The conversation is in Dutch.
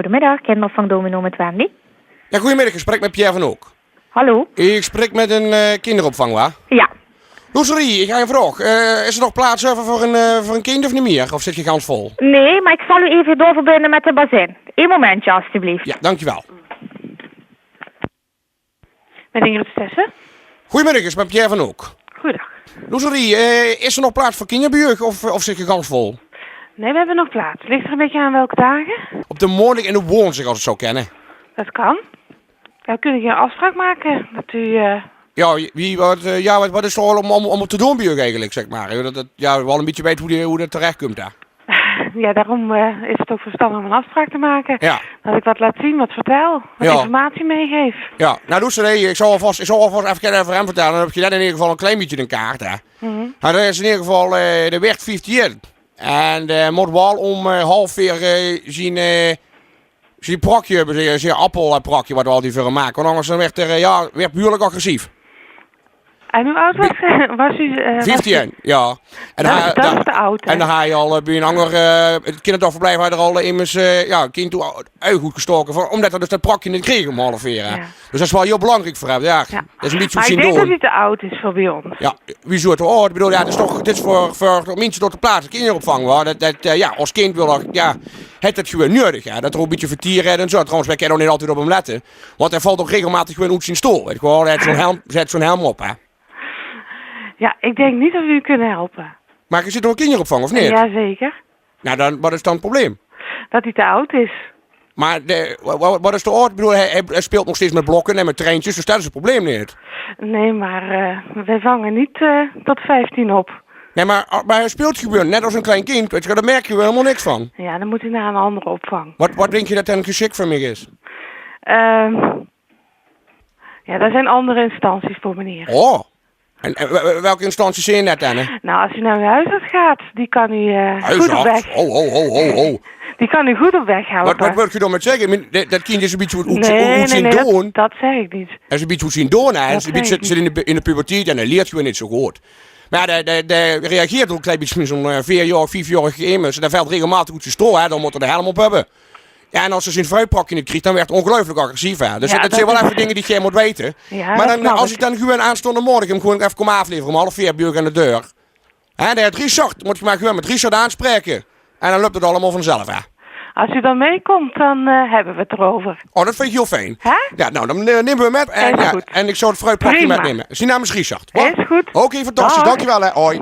Goedemiddag, kinderopvang Domino met Wendy. Ja, goedemiddag. Ik spreek met Pierre van Ook. Hallo? Ik spreek met een kinderopvang, waar? Ja. Rosalie, ik ga je vragen. Is er nog plaats over voor een kind of niet meer? Of zit je gans vol? Nee, maar ik zal u even doorverbinden met de bazin. Eén momentje, alstublieft. Ja, dankjewel. Met Ingrid Stessen. Goedemiddag, ik ben Pierre van Ook. Goedendag. Rosalie, is er nog plaats voor kinderbuurt of zit je gans vol? Nee, we hebben nog plaats. Ligt er een beetje aan welke dagen? Op de morgen en de woensdag, als het zo kennen. Dat kan. Ja, we kunnen hier een afspraak maken. Dat u... Ja, wat is er al om te doen buurt eigenlijk, zeg maar? Dat ja, wel een beetje weet hoe dat terecht komt daar. Ja, daarom is het ook verstandig om een afspraak te maken. Ja. Dat ik wat laat zien, wat vertel. Wat Ja. informatie meegeef. Ja, nou Rosalie, ik zal alvast even voor hem vertellen. Dan heb je dat in ieder geval een klein beetje in kaart, hè. Maar er is in ieder geval, de werd 15. En moet wel om 3:30 zijn prokje hebben, zijn appelprokje wat we altijd voor hem maken. Want anders dan werd werd behoorlijk agressief. En hoe oud was u? 15, ja. En Dat is te oud, hè? En dan ga je al bij een ander het kinderdagverblijf had er al immers kind toe goed gestoken. Omdat er dus dat prokje niet kreeg om 3:30. Ja. Dus dat is wel heel belangrijk voor hem. Ja, Ja. dat is een beetje Maar hoe ik zien denk dat doen. u te oud is voor bij ons. Ja, wie zo het ik bedoel, ja, dit is voor mensen door de plaats kinderopvang, hoor. Als kind wil het het gewoon nodig, ja. Dat er ook een beetje vertieren en zo. Trouwens, wij kunnen ook niet altijd op hem letten. Want hij valt ook regelmatig gewoon uit zijn stoel. Weet je wel, hij zet zo'n helm op, hè. Ja, ik denk niet dat we u kunnen helpen. Maar je zit nog een kinderopvang, of niet? Jazeker. Nou, dan, wat is dan het probleem? Dat hij te oud is. Maar wat is de orde? Ik bedoel, hij speelt nog steeds met blokken en met treintjes, dus dat is het probleem niet. Nee, maar wij vangen niet tot 15 op. Nee, maar hij speelt gewoon net als een klein kind, weet je, daar merk je wel helemaal niks van. Ja, dan moet hij naar een andere opvang. Wat denk je dat dan geschikt voor mij is? Ja, daar zijn andere instanties voor, meneer. Oh. En welke instantie zie je net dan? Hè? Nou, als u naar uw huisarts gaat, die kan u goed op weg. Oh. Die kan u goed op weg helpen. Wat wil je dan met zeggen? Dat kind is een beetje hoe Nee, zien doen. dat zeg ik niet. Dat is een beetje hoe zien doen. Hij is een beetje zeg ik zit in de puberteit en hij leert gewoon niet zo goed. Maar hij reageert ook een klein beetje met zo'n 4-5-jarige immers. En dan valt regelmatig goed zijn stoel, hè. Dan moet hij de helm op hebben. Ja, en als ze zijn fruitprokje niet krijgt, dan werd het ongelooflijk agressief, hè. Dus Ja, dat zijn wel even dingen die jij moet weten. Ja, maar dat dan, snap als ik. ik dan gewoon aanstaande morgen hem gewoon even kom afleveren om 3:30 bij aan de deur. Hè, dan heeft Richard, moet je maar gewoon met Richard aanspreken. En dan loopt het allemaal vanzelf, hè. Als u dan meekomt, dan hebben we het erover. Oh, dat vind ik heel fijn. Hè? Ja, nou, dan nemen we met. En, Is goed. en ik zou het fruitprokje Prima. metnemen. Zie namens Richard. Is goed. Oké, fantastisch. Dag. Dankjewel, hè. Hoi.